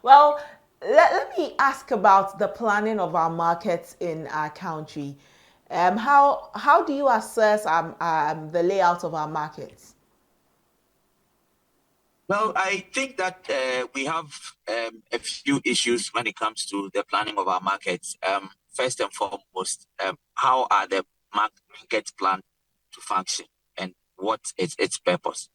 Well, let me ask about the planning of our markets in our country. How do you assess the layout of our markets? Well, I think that we have a few issues when it comes to the planning of our markets. First and foremost, how are the markets planned to function and what is its purpose?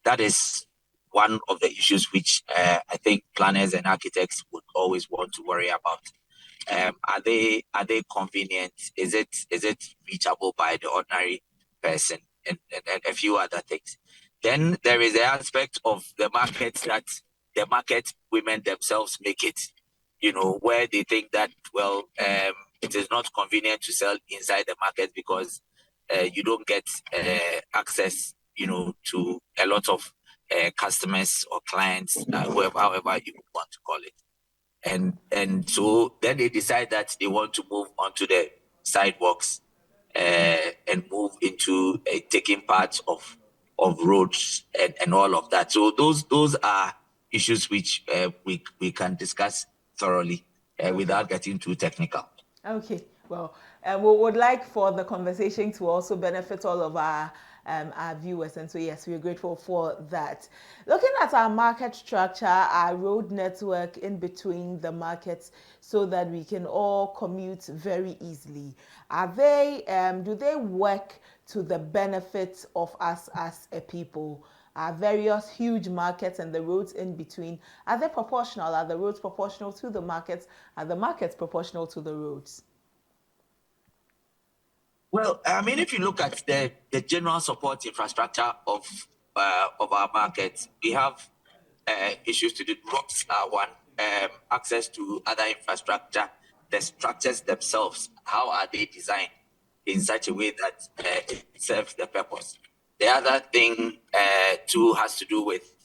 That is one of the issues which I think planners and architects would always want to worry about. Are they convenient? Is it reachable by the ordinary person and a few other things? Then there is the aspect of the market that the market women themselves make it, where they think that, well, it is not convenient to sell inside the market because you don't get access, to a lot of customers or clients, however you want to call it. And so then they decide that they want to move onto the sidewalks and move into taking parts of roads and all of that. So those are issues which we can discuss thoroughly without getting too technical. Okay, well, we would like for the conversation to also benefit all of our viewers, and so yes, we're grateful for that. Looking at our market structure, our road network in between the markets, so that we can all commute very easily. Do they work to the benefit of us as a people? Our various huge markets and the roads in between, are they proportional? Are the roads proportional to the markets? Are the markets proportional to the roads? Well, I mean, if you look at the general support infrastructure of our markets, we have issues to do. Roads are one. Access to other infrastructure, the structures themselves, how are they designed in such a way that it serves the purpose? The other thing too has to do with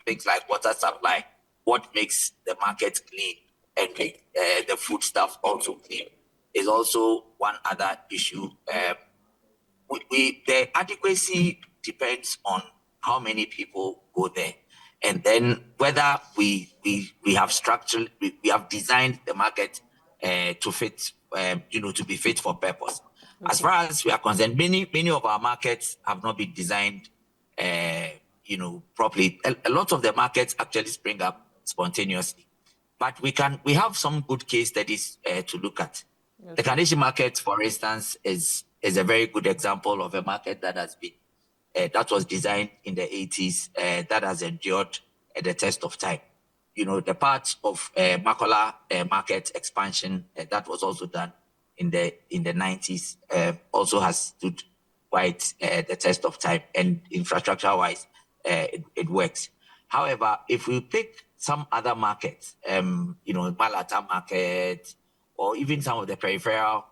things like water supply. What makes the market clean and make the food stuff also clean is also one other issue. The adequacy depends on how many people go there, and then whether we have structured, we have designed the market to fit, to be fit for purpose. Okay. As far as we are concerned, many of our markets have not been designed, properly. A lot of the markets actually spring up spontaneously, but we have some good case studies to look at. Okay. The Canadian market, for instance, is a very good example of a market that has been that was designed in the 80s, that has endured the test of time. The part of Makola market expansion that was also done in the 90s also has stood quite the test of time, and infrastructure-wise, it works. However, if we pick some other markets, Malata market, or even some of the peripheral,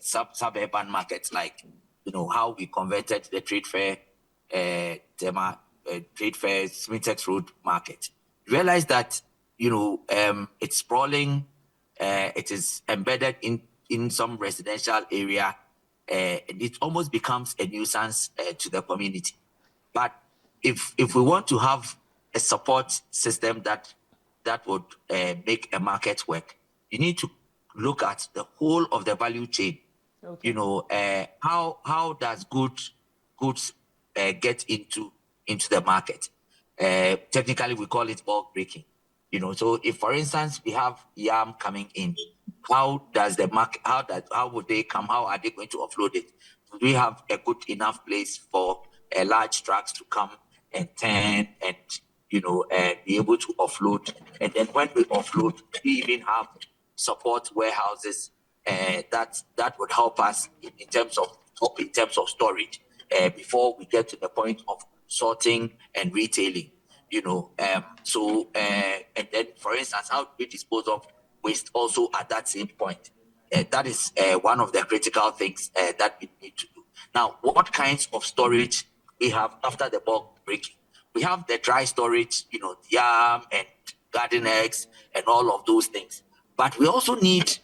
suburban markets, like, how we converted the trade fair, Smith's Road market. Realize that, it's sprawling, it is embedded in some residential area, and it almost becomes a nuisance to the community. But if we want to have a support system that would make a market work, you need to look at the whole of the value chain. Okay. How does goods get into the market? Technically, we call it bulk breaking. So if, for instance, we have yam coming in, how does the market? How would they come? How are they going to offload it? Do we have a good enough place for large trucks to come and turn and be able to offload? And then when we offload, we even have support warehouses that would help us in terms of storage before we get to the point of sorting and retailing. And then, for instance, how do we dispose of waste also at that same point? That is one of the critical things that we need to do. Now, what kinds of storage we have after the bulk breaking? We have the dry storage, yam and garden eggs and all of those things. But we also need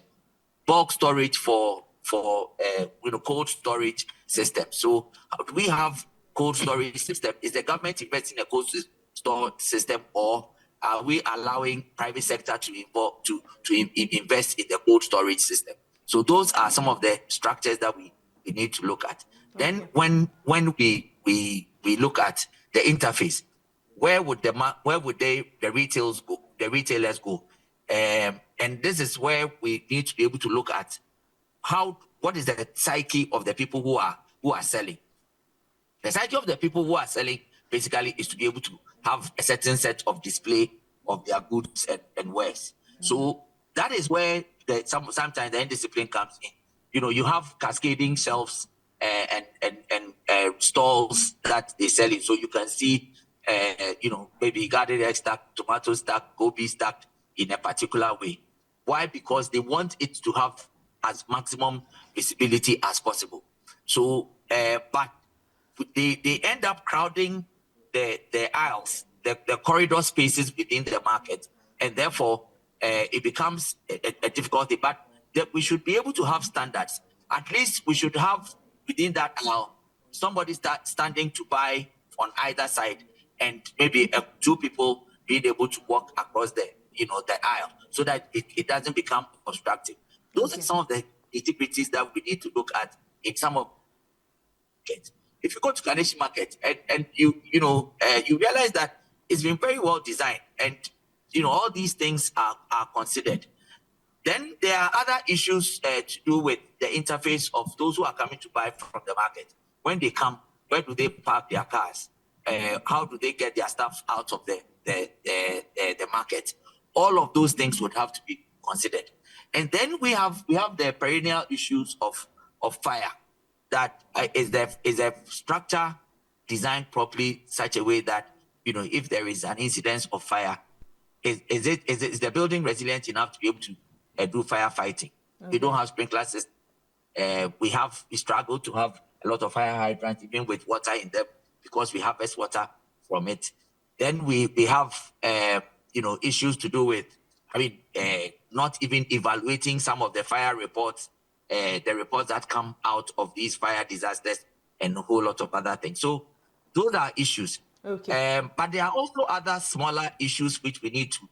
bulk storage for cold storage system. So how do we have cold storage system? Is the government investing in a cold store system, or are we allowing private sector to invest in the cold storage system? So those are some of the structures that we need to look at. Okay. Then when we look at the interface, where would the retailers go? And this is where we need to be able to look at what is the psyche of the people who are selling. The psyche of the people who are selling basically is to be able to have a certain set of display of their goods and wares. Mm-hmm. So that is where sometimes the indiscipline comes in. You have cascading shelves and stalls that they sell it. So you can see, maybe garden egg stacked, tomato stacked, gobi stacked in a particular way. Why? Because they want it to have as maximum visibility as possible. So, but they end up crowding the aisles, the corridor spaces within the market, and therefore it becomes a difficulty. But we should be able to have standards. At least we should have within that aisle somebody standing to buy on either side, and maybe two people being able to walk across the aisle, so that it doesn't become obstructive. Those are some of the nitty-gritties that we need to look at in some of it. If you go to Kaneshi Market and you realize that it's been very well designed, and all these things are considered, then there are other issues to do with the interface of those who are coming to buy from the market. When they come, where do they park their cars? How do they get their stuff out of the market? All of those things would have to be considered. And then we have the perennial issues of fire. That is a structure designed properly such a way that if there is an incidence of fire, is the building resilient enough to be able to do firefighting? Okay. We don't have sprinkler systems. We struggle to have a lot of fire hydrants, even with water in them, because we harvest water from it. Then we have issues to do with not even evaluating some of the fire reports. The reports that come out of these fire disasters, and a whole lot of other things. So those are issues. Okay. But there are also other smaller issues which we need to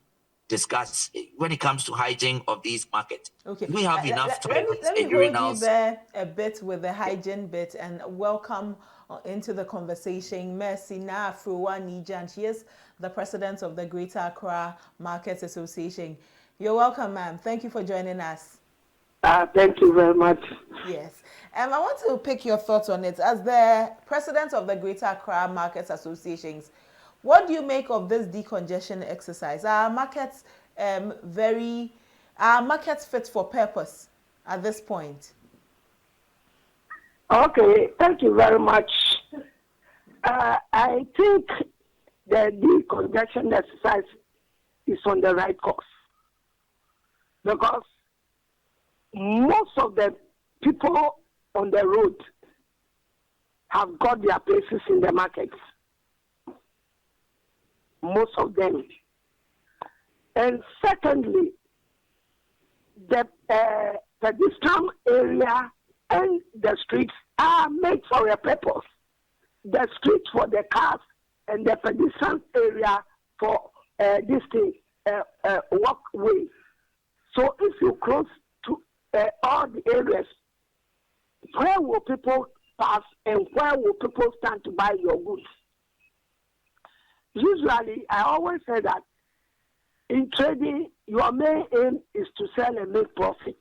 discuss when it comes to hygiene of these markets. Okay. We have enough time. Let me hold you there a bit with the hygiene bit, and welcome into the conversation Mercina Fruwanija, and she is the president of the Greater Accra Markets Association. You're welcome, ma'am. Thank you for joining us. Thank you very much. Yes. I want to pick your thoughts on it. As the president of the Greater Accra Markets Associations, what do you make of this decongestion exercise? Are markets fit for purpose at this point? Okay, thank you very much. I think the decongestion exercise is on the right course, because most of the people on the road have got their places in the markets. Most of them. And secondly, the pedestrian area and the streets are made for a purpose. The streets for the cars and the pedestrian area for walkway. So if you close to all the areas, where will people pass and where will people stand to buy your goods? Usually, I always say that in trading, your main aim is to sell and make profit.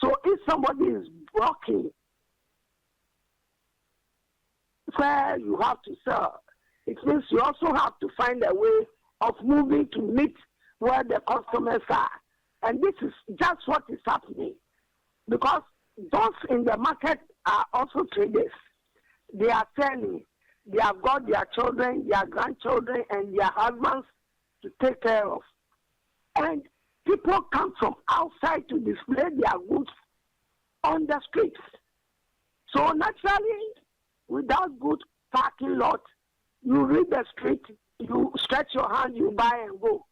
So if somebody is blocking where you have to sell, it means you also have to find a way of moving to meet where the customers are. And this is just what is happening. Because those in the market are also traders. They are selling. They have got their children, their grandchildren, and their husbands to take care of. And people come from outside to display their goods on the streets. So naturally, without good parking lot, you read the street, you stretch your hand, you buy and go.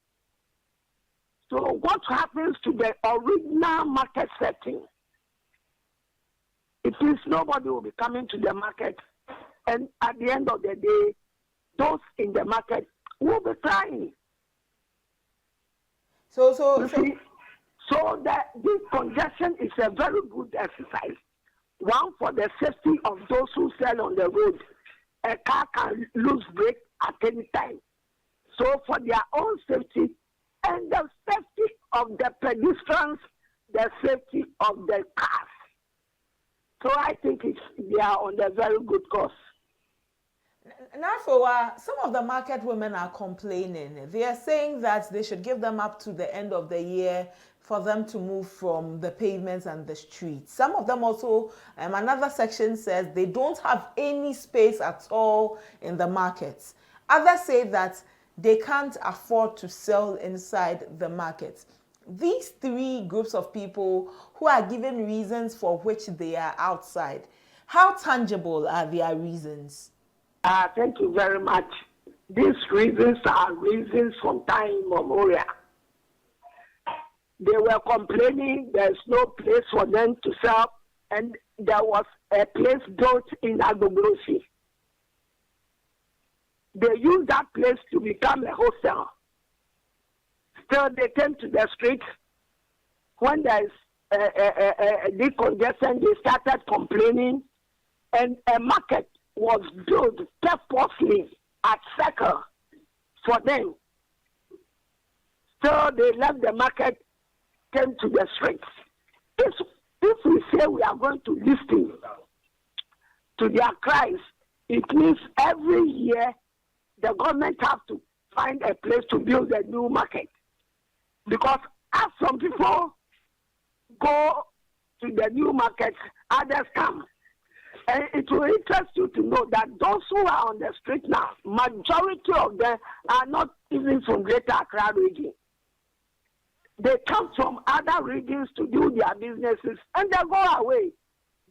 So what happens to the original market setting? It means nobody will be coming to the market, and at the end of the day, those in the market will be crying. You see, so that this congestion is a very good exercise. One, for the safety of those who sell on the road. A car can lose brake at any time. So for their own safety and the safety of the pedestrians, the safety of the cars. So I think they are on a very good course. Now, for a while, some of the market women are complaining. They are saying that they should give them up to the end of the year for them to move from the pavements and the streets. Some of them also, another section says they don't have any space at all in the markets. Others say that they can't afford to sell inside the markets. These three groups of people who are given reasons for which they are outside, how tangible are their reasons? Thank you very much. These reasons are reasons from time immemorial. They were complaining there's no place for them to sell, and there was a place built in Agbogbosi. They used that place to become a hostel. Still, they came to the street. When there's a decongestion, they started complaining, and a market was built purposely at Circle for them. So they left the market, came to the streets. If we say we are going to listen to their cries, it means every year the government has to find a place to build a new market. Because as some people go to the new market, others come. And it will interest you to know that those who are on the street now, majority of them are not even from Greater Accra region. They come from other regions to do their businesses, and they go away.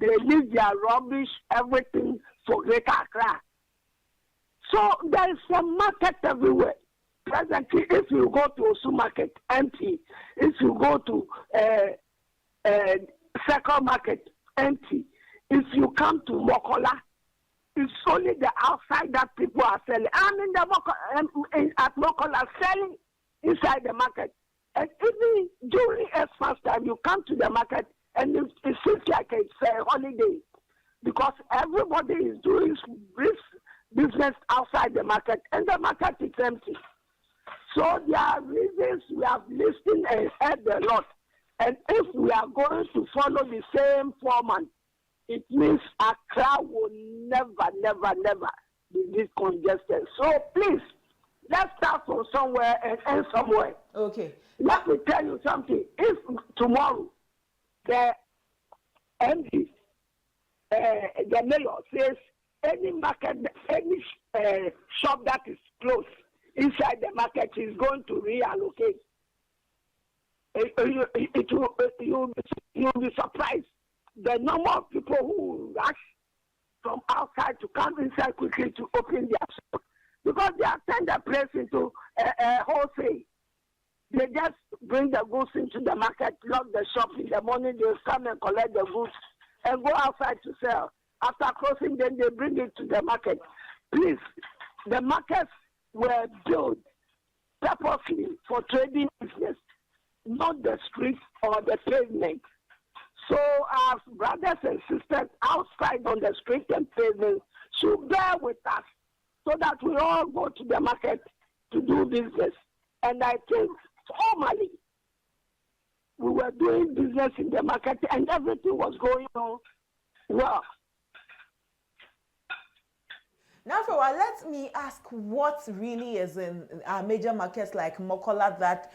They leave their rubbish, everything for Greater Accra. So there is a market everywhere. Presently, if you go to Osu Market, empty. If you go to Circle Market, empty. If you come to Mokola, it's only the outside that people are selling. I'm in the at Mokola selling inside the market. And even during Xmas time, you come to the market and it seems like it's a holiday because everybody is doing business outside the market and the market is empty. So there are reasons we have listened and heard a lot. And if we are going to follow the same format, it means Accra will never be decongested. So please, let's start from somewhere and end somewhere. Okay. Let me tell you something. If tomorrow the MD, the mayor says any market, any shop that is closed inside the market is going to reallocate, you'll be surprised. The number of people who rush from outside to come inside quickly to open their shop because they have turned the place into a wholesale. They just bring the goods into the market, lock the shop in the morning, they come and collect the goods and go outside to sell. After closing, then they bring it to the market. Please, the markets were built purposely for trading business, not the streets or the pavement. So our brothers and sisters outside on the street and pavement should bear with us so that we all go to the market to do business. And I think formally we were doing business in the market and everything was going on well. Now, for a while, let me ask what really is in our major markets like Mokola that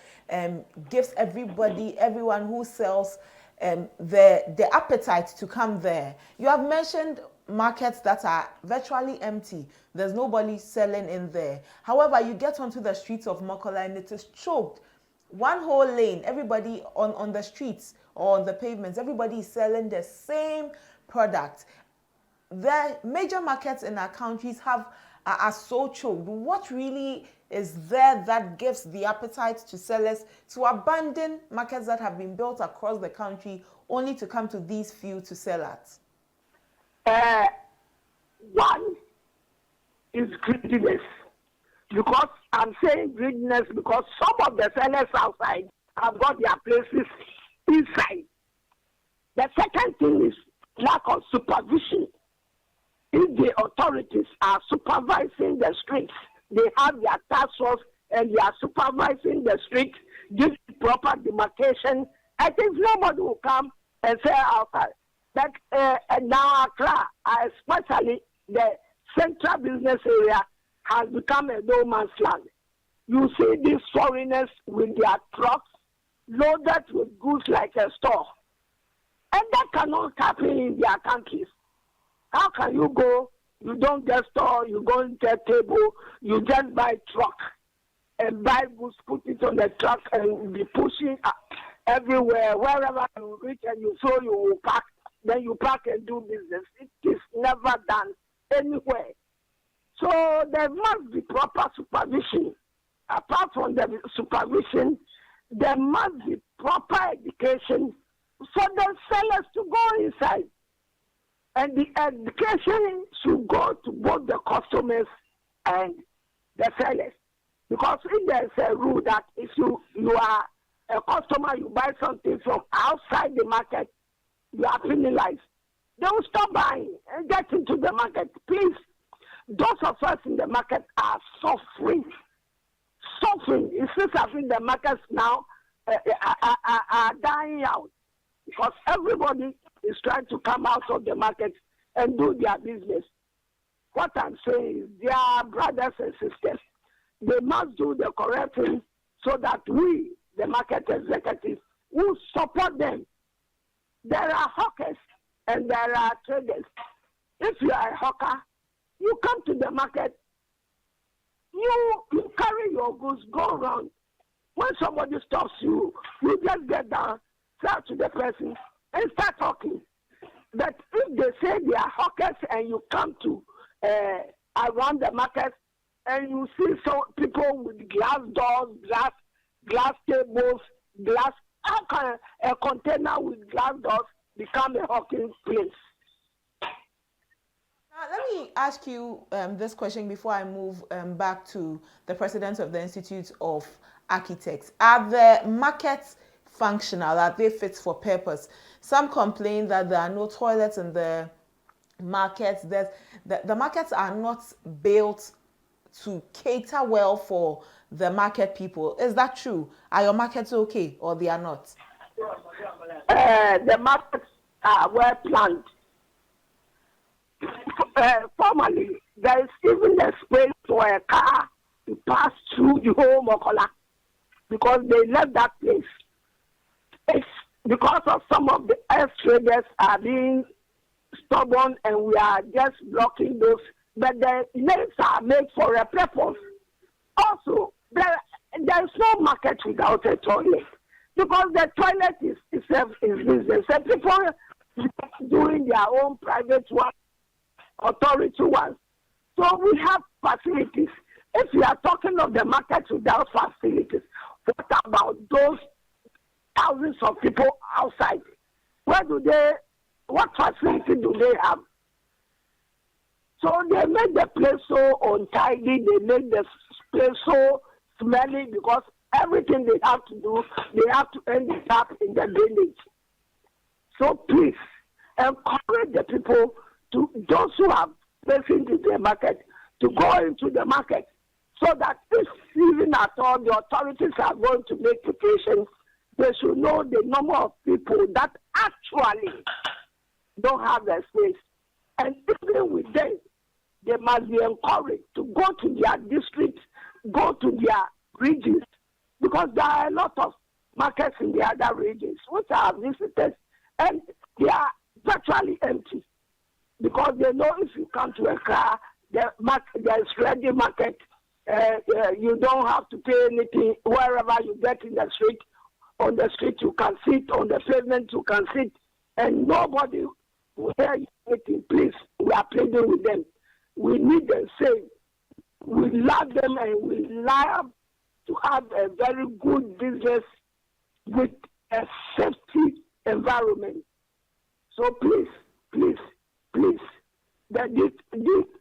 gives everyone who sells the appetite to come there. You have mentioned markets that are virtually empty. There's nobody selling in there. However, you get onto the streets of Mokola and it is choked. One whole lane, everybody on the streets or on the pavements, everybody is selling the same product. The major markets in our countries are so choked. What really is there that gives the appetite to sellers to abandon markets that have been built across the country only to come to these few to sell at? One is greediness. Because I'm saying greediness because some of the sellers outside have got their places inside. The second thing is lack of supervision. If the authorities are supervising the streets, they have their task force and they are supervising the streets, give proper demarcation, I think nobody will come and say outside. But now Accra, especially the central business area, has become a no man's land. You see these foreigners with their trucks loaded with goods like a store. And that cannot happen in their countries. How can you go, you don't get store, you go and get table, you just buy truck and buy goods, put it on the truck and be pushing everywhere, wherever you reach and you feel you will pack, then you pack and do business. It is never done anywhere. So there must be proper supervision. Apart from the supervision, there must be proper education for the sellers to go inside. And the education should go to both the customers and the sellers. Because if there's a rule that if you are a customer, you buy something from outside the market, you are penalized. They will stop buying and get into the market. Please, those of us in the market are suffering. Suffering. It seems as if the markets now are dying out. Because everybody is trying to come out of the market and do their business. What I'm saying is, dear brothers and sisters, they must do the correct thing so that we, the market executives, will support them. There are hawkers and there are traders. If you are a hawker, you come to the market, you carry your goods, go around. When somebody stops you, you just get down, say to the person, and start talking. But if they say they are hawkers and you come to around the market and you see some people with glass doors, glass tables, how can a container with glass doors become a hawking place? Let me ask you this question before I move back to the president of the Institute of Architects. Are the markets functional? Are they fit for purpose? Some complain that there are no toilets in the markets. The markets are not built to cater well for the market people. Is that true? Are your markets okay or they are not? The markets are well planned. Formally, there is even a space for a car to pass through the whole Mokola because they left that place. It's because of some of the ex-traders are being stubborn and we are just blocking those. But the lanes are made for a purpose. Also, there is no market without a toilet because the toilet is itself is business. And people doing their own private work, authority ones. So we have facilities. If we are talking of the market without facilities, what about those thousands of people outside? What facility do they have? So they make the place so untidy, they make the place so smelly because everything they have to do, they have to end it up in the village. So please, encourage the people those who are placing into the market to go into the market so that if even at all the authorities are going to make petitions, they should know the number of people that actually don't have the space. And even with them, they must be encouraged to go to their districts, go to their regions, because there are a lot of markets in the other regions which are visited and they are virtually empty. Because they know if you come to Accra, there is ready market. You don't have to pay anything. Wherever you get in the street, on the street you can sit, on the pavement you can sit, and nobody will hear you anything. Please, we are pleading with them. We need them safe. We love them and we love to have a very good business with a safety environment. So please,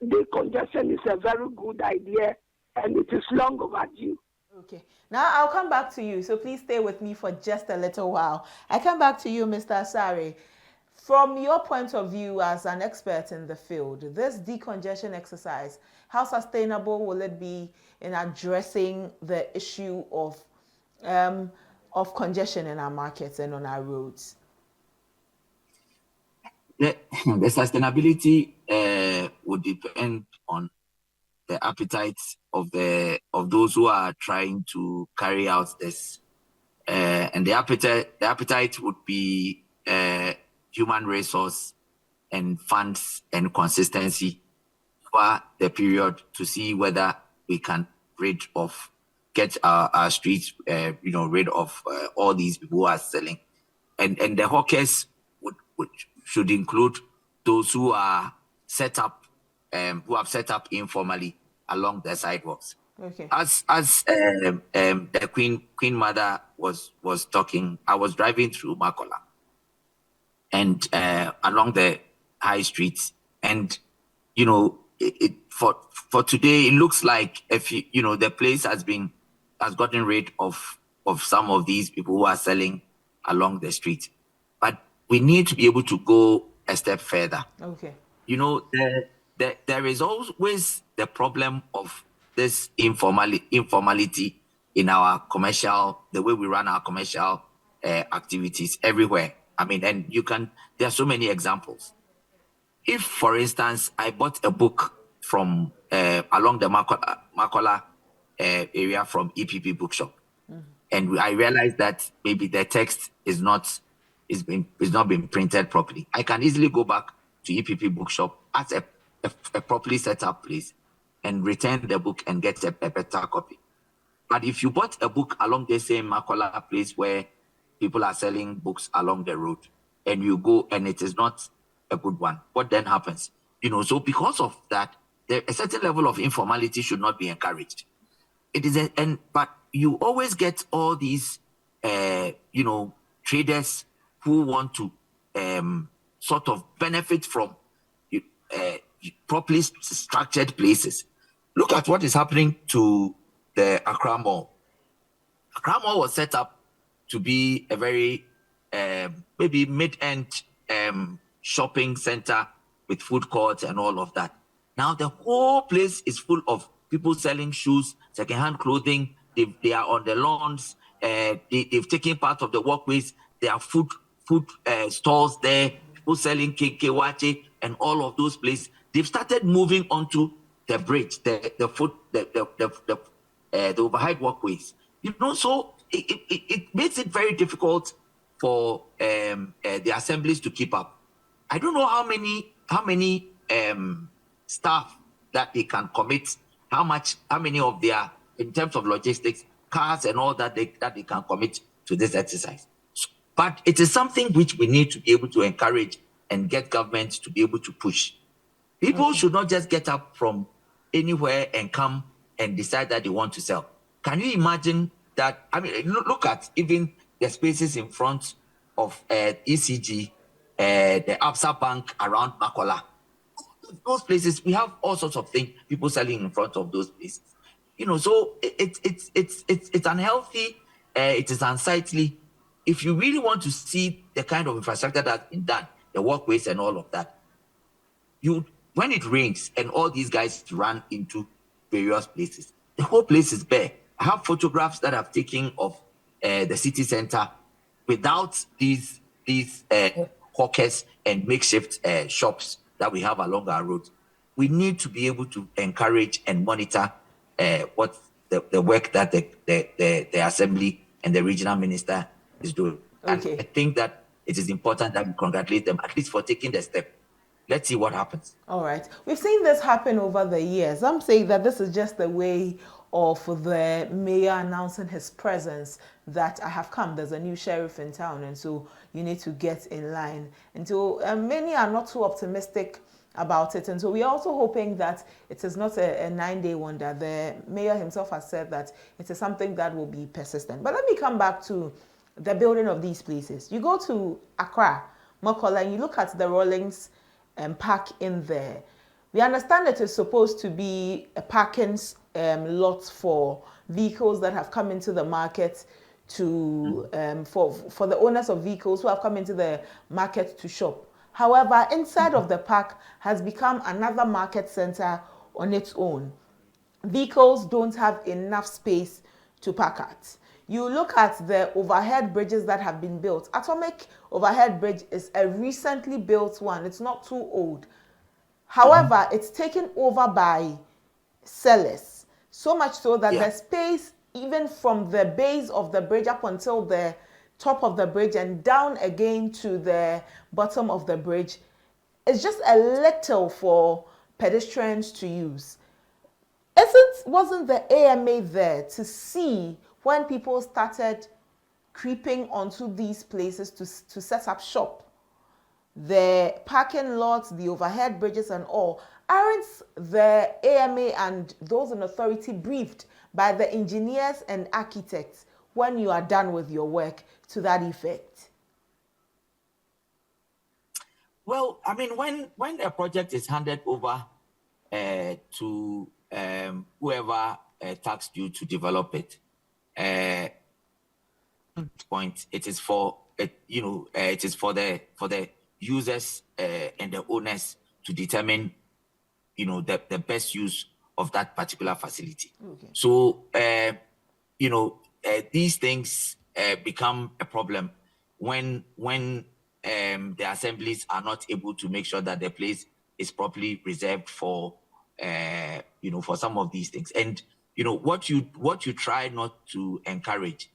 the congestion is a very good idea and it is long overdue. Okay, now I'll come back to you, so please stay with me for just a little while. I come back to you, Mr. Asare. From your point of view as an expert in the field, this decongestion exercise, how sustainable will it be in addressing the issue of congestion in our markets and on our roads? The sustainability would depend on the appetite of those who are trying to carry out this, and the appetite would be human resource and funds and consistency for the period to see whether we can get our streets rid of all these people who are selling, and the hawkers should include those who are set up who have set up informally along the sidewalks. Okay. As the Queen Mother was talking, I was driving through Makola and along the high streets, and for today it looks like the place has gotten rid of some of these people who are selling along the street, but we need to be able to go a step further. Okay. There is always the problem of this informality in our the way we run our commercial activities everywhere. I mean, and there are so many examples. If, for instance, I bought a book from along the Makola area from EPP Bookshop, and I realized that maybe the text is not being printed properly, I can easily go back to EPP Bookshop at a properly set up place and return the book and get a better copy. But if you bought a book along the same Makola place where people are selling books along the road, and you go and it is not a good one, what then happens? So because of that, a certain level of informality should not be encouraged. It is, but you always get all these, traders who want to sort of benefit from properly structured places. Look at what is happening to the Accra Mall. Accra Mall was set up to be a very maybe mid-end shopping center with food courts and all of that. Now the whole place is full of people selling shoes, secondhand clothing. They are on the lawns. They've taken part of the walkways. There are food stalls there. People selling kekewache and all of those places. They've started moving onto the bridge, the overhead walkways. So it makes it very difficult for the assemblies to keep up. I don't know how many staff that they can commit, how many of their, in terms of logistics, cars and all that they can commit to this exercise. But it is something which we need to be able to encourage and get government to be able to push. People should not just get up from anywhere and come and decide that they want to sell. Can you imagine that? I mean, look at even the spaces in front of ECG, the Absa Bank around Makola. Those places, we have all sorts of things, people selling in front of those places. So it's unhealthy, it is unsightly. If you really want to see the kind of infrastructure that's been done, the walkways and all of that, when it rains and all these guys run into various places, the whole place is bare. I have photographs that I've taken of the city center without these hawkers and makeshift shops that we have along our roads. We need to be able to encourage and monitor what the work that the assembly and the regional minister is doing. Okay. And I think that it is important that we congratulate them, at least for taking the step. Let's see what happens. All right. We've seen this happen over the years. I'm saying that this is just the way of the mayor announcing his presence, that I have come. There's a new sheriff in town, and so you need to get in line. And so many are not too optimistic about it. And so we're also hoping that it is not a 9-day wonder. The mayor himself has said that it is something that will be persistent. But let me come back to the building of these places. You go to Accra, Makola, and you look at the Rawlings park in there. We understand it is supposed to be a parking lot for vehicles that have come into the market to for the owners of vehicles who have come into the market to shop. However, inside of the park has become another market center on its own. Vehicles don't have enough space to park at. You look at the overhead bridges that have been built. Atomic Overhead Bridge is a recently built one. It's not too old. However, it's taken over by sellers. So much so that the space, even from the base of the bridge up until the top of the bridge and down again to the bottom of the bridge, is just a little for pedestrians to use. Wasn't the AMA there to see when people started creeping onto these places to set up shop? The parking lots, the overhead bridges and all, aren't the AMA and those in authority briefed by the engineers and architects when you are done with your work to that effect? Well, I mean, when a project is handed over to whoever tasked you to develop it, point it is for it is for the users and the owners to determine the best use of that particular facility. Okay. So these things become a problem when the assemblies are not able to make sure that the place is properly reserved for for some of these things. And what you try not to encourage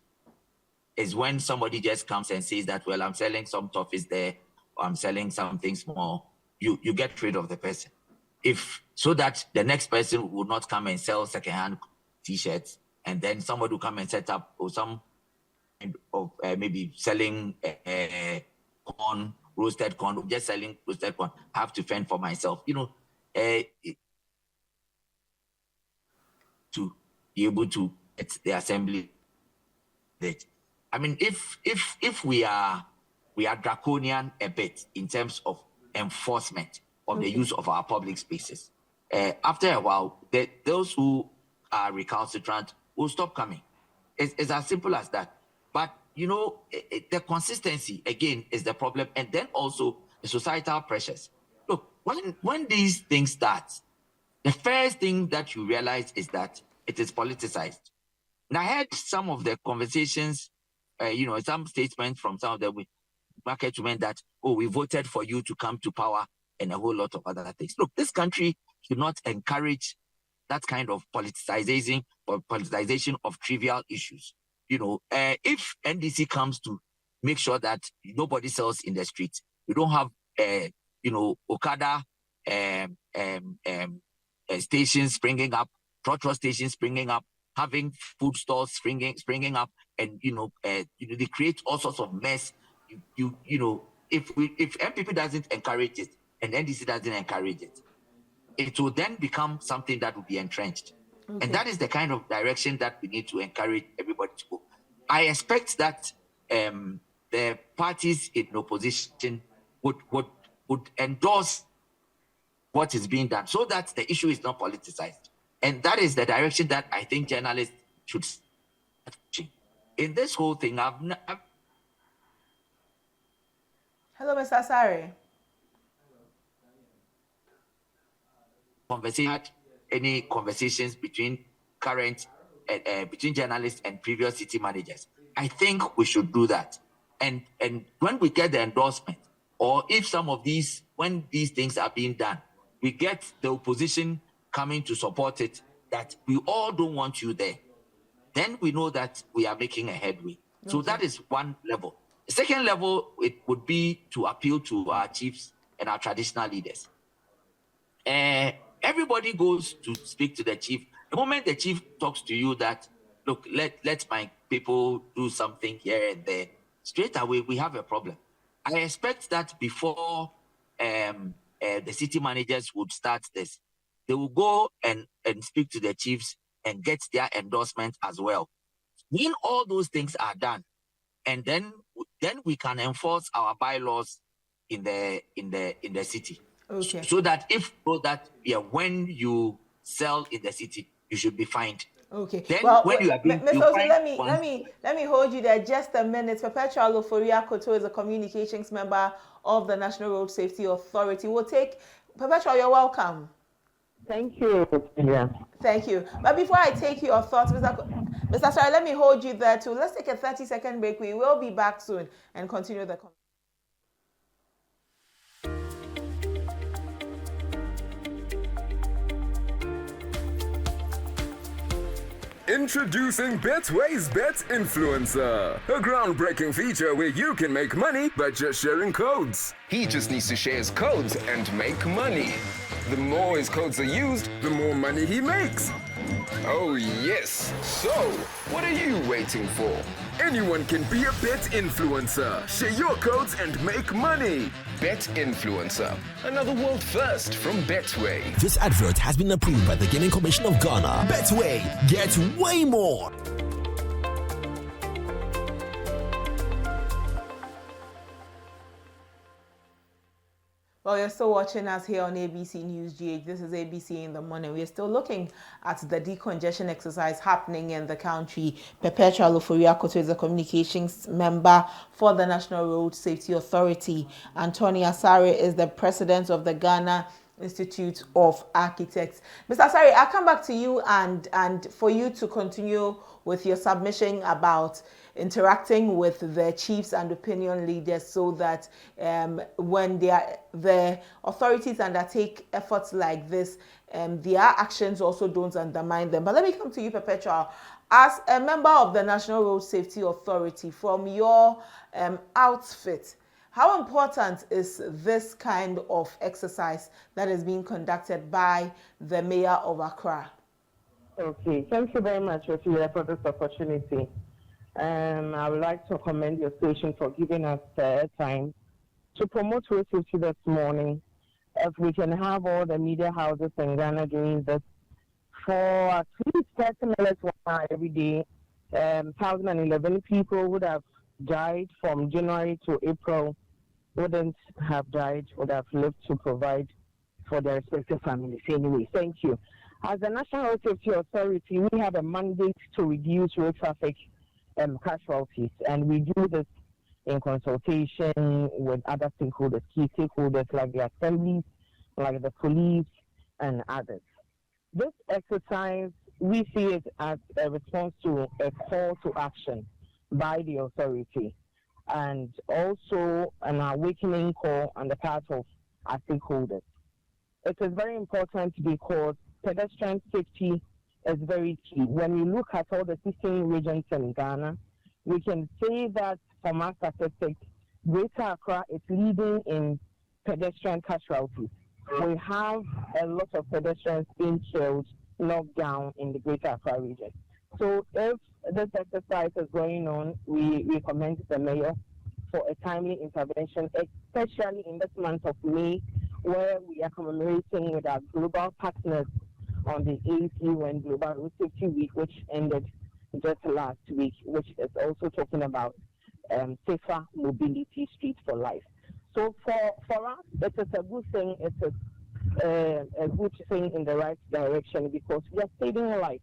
is when somebody just comes and says that, well, I'm selling some toffees there, or I'm selling something small. You get rid of the person, so that the next person will not come and sell secondhand T-shirts, and then somebody will come and set up or some kind of maybe selling corn, roasted corn, just selling roasted corn. I have to fend for myself, to be able to get the assembly. I mean, if we are draconian a bit in terms of enforcement of the use of our public spaces, after a while, those who are recalcitrant will stop coming. It's as simple as that. But the consistency again is the problem, and then also the societal pressures. Look, when these things start, the first thing that you realize is that it is politicized. And I heard some of the conversations, some statements from some of the market women that, we voted for you to come to power and a whole lot of other things. Look, this country should not encourage that kind of politicization of trivial issues. If NDC comes to make sure that nobody sells in the streets, we don't have, Okada stations springing up, trotro stations springing up, having food stores springing up, and they create all sorts of mess. If MPP doesn't encourage it and NDC doesn't encourage it, it will then become something that will be entrenched. Okay. And that is the kind of direction that we need to encourage everybody to go. I expect that the parties in opposition would endorse what is being done so that the issue is not politicized. And that is the direction that I think journalists should start pushing. In this whole thing, Hello, Mr. Asare. Any conversations between between journalists and previous city managers? I think we should do that. And when we get the endorsement, or if when these things are being done, we get the opposition coming to support it, that we all don't want you there, then we know that we are making a headway. Okay. So that is one level. The second level, it would be to appeal to our chiefs and our traditional leaders. Everybody goes to speak to the chief. The moment the chief talks to you that, look, let my people do something here and there, straight away we have a problem. I expect that before the city managers would start this, they will go and speak to the chiefs and get their endorsement as well. When all those things are done, and then we can enforce our bylaws in the city. Okay. So that when you sell in the city, you should be fined. Okay. Then Well, when you are being, Mr. you Osu, find one. let me hold you there just a minute. Perpetual Loforia Koto is a communications member of the National Road Safety Authority. We'll take Perpetual. You're welcome. Thank you. Yeah. Thank you. But before I take your thoughts, Mr. Sorry, let me hold you there too. Let's take a 30-second break. We will be back soon and continue the conversation. Introducing Betway's Bet Influencer, a groundbreaking feature where you can make money by just sharing codes. He just needs to share his codes and make money. The more his codes are used, the more money he makes. Oh yes! So, what are you waiting for? Anyone can be a bet influencer. Share your codes and make money. Bet Influencer, another world first from Betway. This advert has been approved by the Gaming Commission of Ghana. Betway, get way more. Well, you're still watching us here on ABC News GH. This is ABC in the morning. We're still looking at the decongestion exercise happening in the country. Perpetual Loforia Koto is a communications member for the National Road Safety Authority. Anthony Asare is the president of the Ghana Institute of Architects. Mr. Asare, I'll come back to you and for you to continue with your submission about interacting with the chiefs and opinion leaders so that when the authorities undertake efforts like this, their actions also don't undermine them. But let me come to you, Perpetual. As a member of the National Road Safety Authority, from your outfit, how important is this kind of exercise that is being conducted by the mayor of Accra? Okay, thank you very much, Ophelia, for this opportunity. I would like to commend your station for giving us time to promote road safety this morning. If we can have all the media houses in Ghana doing this for at least 30 minutes every day, 1,011 people would have died from January to April, wouldn't have died, would have lived to provide for their respective families. Anyway, thank you. As the National Road Safety Authority, we have a mandate to reduce road traffic casualties, and we do this in consultation with other stakeholders, key stakeholders like the assemblies, like the police, and others. This exercise, we see it as a response to a call to action by the authority, and also an awakening call on the part of our stakeholders. It is very important because pedestrian safety is very key. When we look at all the 16 regions in Ghana, we can say that from our statistics, Greater Accra is leading in pedestrian casualties. We have a lot of pedestrians being killed, knocked down in the Greater Accra region. So if this exercise is going on, we commend the mayor for a timely intervention, especially in this month of May, where we are commemorating with our global partners on the 8th UN Global Road Safety Week, which ended just last week, which is also talking about safer mobility, street for life. So for us, it is a good thing. It is a good thing in the right direction because we are saving life.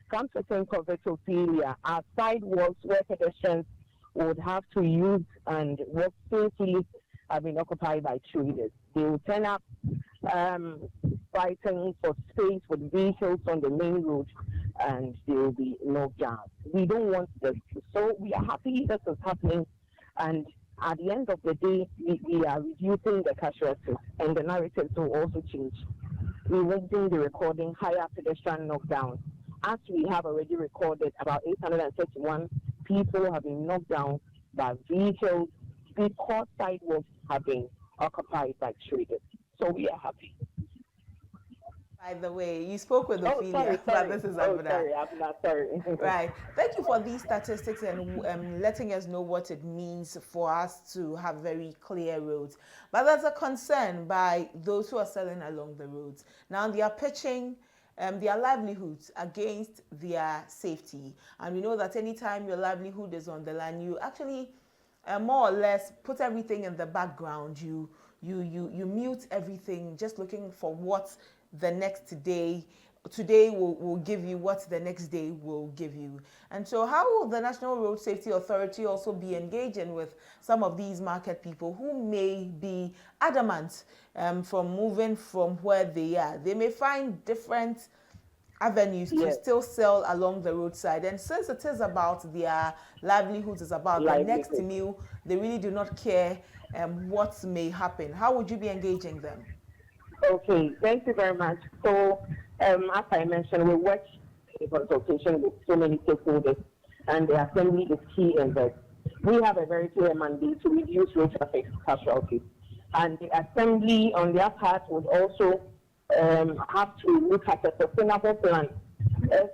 Come to think of it, Ophelia, our sidewalks where pedestrians would have to use and walk safely have been occupied by traders. They will turn up fighting for space with vehicles on the main road, and they will be knocked down. We don't want this. So we are happy this is happening, and at the end of the day, we are reducing the casualties, and the narratives will also change. We won't be recording higher pedestrian knockdowns, as we have already recorded about 831 people have been knocked down by vehicles because sidewalks have been occupied by traders. So we are happy. By the way, you spoke with Ophelia, but this is Abuna. Sorry, I'm not sorry. Right. Thank you for these statistics and letting us know what it means for us to have very clear roads. But there's a concern by those who are selling along the roads. Now they are pitching their livelihoods against their safety. And we know that anytime your livelihood is on the line, you actually more or less put everything in the background. You mute everything, just looking for what the next day today will give you what the next day will give you. And so how will the National Road Safety Authority also be engaging with some of these market people who may be adamant from moving from where they are? They may find different avenues to still sell along the roadside, and since it is about their livelihoods, it's about the next meal, they really do not care what may happen. How would you be engaging them? Okay, thank you very much. So, as I mentioned, we work in consultation with so many stakeholders, and the assembly is key in this. We have a very clear mandate to reduce road traffic casualties, and the assembly, on their part, would also have to look at a sustainable plan. If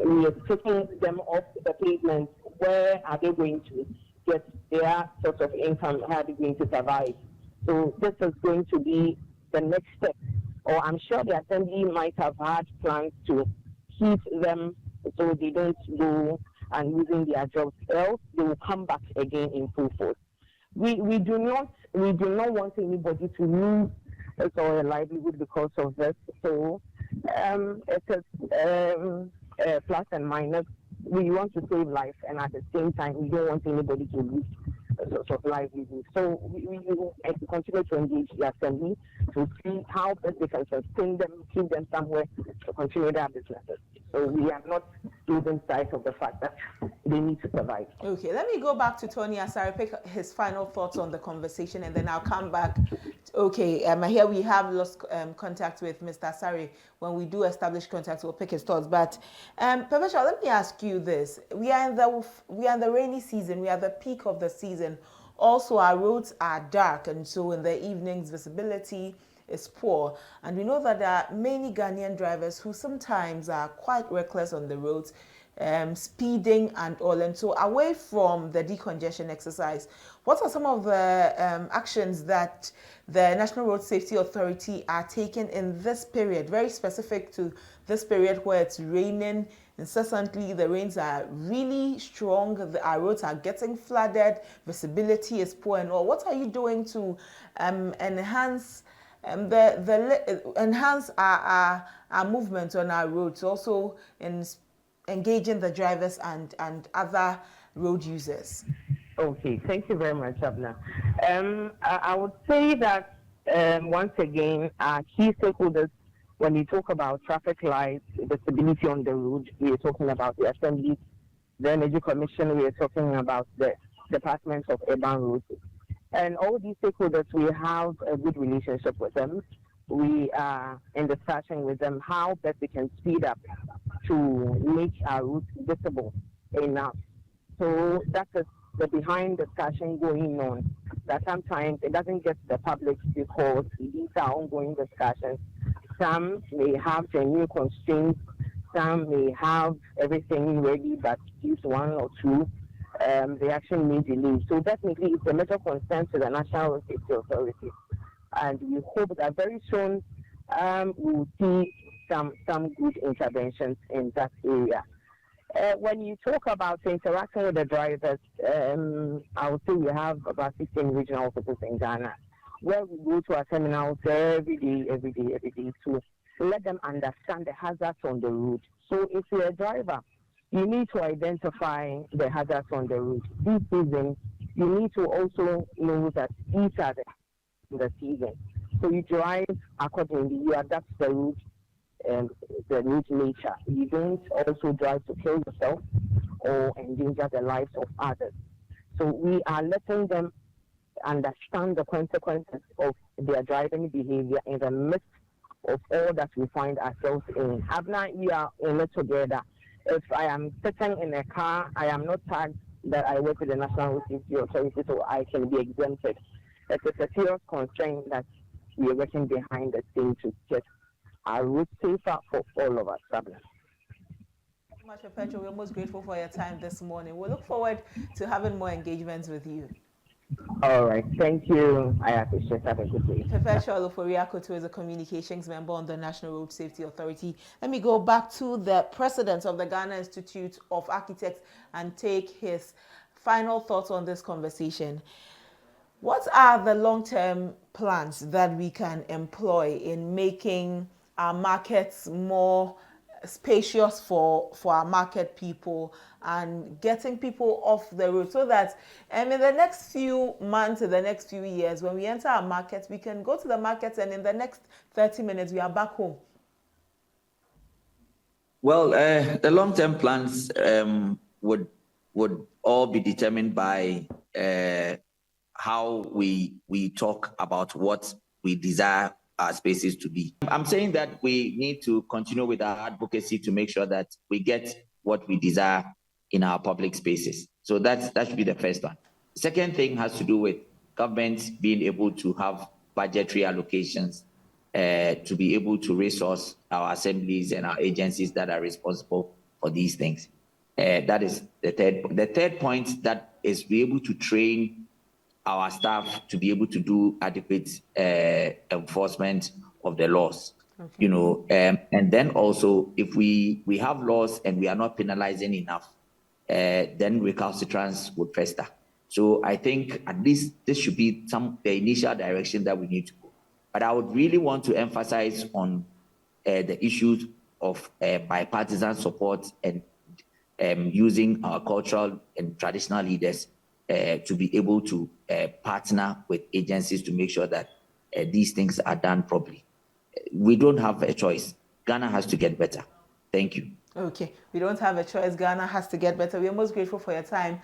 we are taking them off the pavement, where are they going to get their source of income? How are they going to survive? So this is going to be the next step. Or I'm sure the assembly might have had plans to keep them so they don't go and losing their jobs. Else they will come back again in full force. We do not want anybody to lose or a livelihood because of this. So it is plus and minus. We want to save life, and at the same time, we don't want anybody to lose a source of livelihood. So we will continue to engage the assembly to see how best they can sustain them, keep them somewhere to continue their businesses. So we are not losing sight of the fact that they need to survive. Okay, let me go back to Tony Asare, pick his final thoughts on the conversation, and then I'll come back. Okay, here we have lost contact with Mr. Asare. When we do establish contact, we'll pick his thoughts. But Professor, let me ask you this: we are in the rainy season. We are at the peak of the season. Also, our roads are dark, and so in the evenings, visibility is poor. And we know that there are many Ghanaian drivers who sometimes are quite reckless on the roads, speeding and all. And so away from the decongestion exercise, what are some of the actions that the National Road Safety Authority are taking in this period, very specific to this period where it's raining incessantly, the rains are really strong, our roads are getting flooded, visibility is poor and all? What are you doing to enhance enhance our movement on our roads, also in engaging the drivers and other road users? Okay, thank you very much, Abna. I would say that once again, our key stakeholders, when we talk about traffic lights, visibility on the road, we are talking about the Assembly, the Energy Commission, we are talking about the Department of Urban Roads. And all these stakeholders, we have a good relationship with them. We are in discussion with them how best we can speed up to make our routes visible enough. So that is the behind discussion going on. That sometimes it doesn't get to the public because these are ongoing discussions. Some may have genuine constraints, some may have everything ready, but use one or two. The action may delay. So definitely it's a major concern to the National Road Safety Authority. And we hope that very soon we'll see some good interventions in that area. When you talk about interacting with the drivers, I would say we have about 16 regional offices in Ghana, where we go to our terminals every day to let them understand the hazards on the road. So if you're a driver, you need to identify the hazards on the road. This season, you need to also know that these are the season. So you drive accordingly, you adapt the route and the route nature. You don't also drive to kill yourself or endanger the lives of others. So we are letting them understand the consequences of their driving behavior in the midst of all that we find ourselves in. Abna, we are in it together. If I am sitting in a car, I am not tagged that I work with the National Road Safety Authority, so I can be exempted. It is a serious constraint that we are working behind the scenes to get our route safer for all of us. Thank you so much, Petro. We're most grateful for your time this morning. We look forward to having more engagements with you. All right, thank you. I appreciate that. Have a good day. Professor Olufori-Akoto is a communications member on the National Road Safety Authority. Let me go back to the president of the Ghana Institute of Architects and take his final thoughts on this conversation. What are the long-term plans that we can employ in making our markets more spacious for our market people and getting people off the road so that in the next few months, in the next few years, when we enter our markets, we can go to the markets and in the next 30 minutes, we are back home. Well, the long-term plans would all be determined by how we talk about what we desire our spaces to be. I'm saying that we need to continue with our advocacy to make sure that we get what we desire in our public spaces. So that should be the first one. The second thing has to do with government being able to have budgetary allocations to be able to resource our assemblies and our agencies that are responsible for these things. That is the third. The third point that is be able to train our staff to be able to do adequate enforcement of the laws. Okay. And then also if we have laws and we are not penalizing enough, then recalcitrance would fester. So I think at least this should be the initial direction that we need to go. But I would really want to emphasize on the issues of bipartisan support and using our cultural and traditional leaders to be able to partner with agencies to make sure that these things are done properly. We don't have a choice. Ghana has to get better. Thank you. Okay, we don't have a choice. Ghana has to get better. We're most grateful for your time.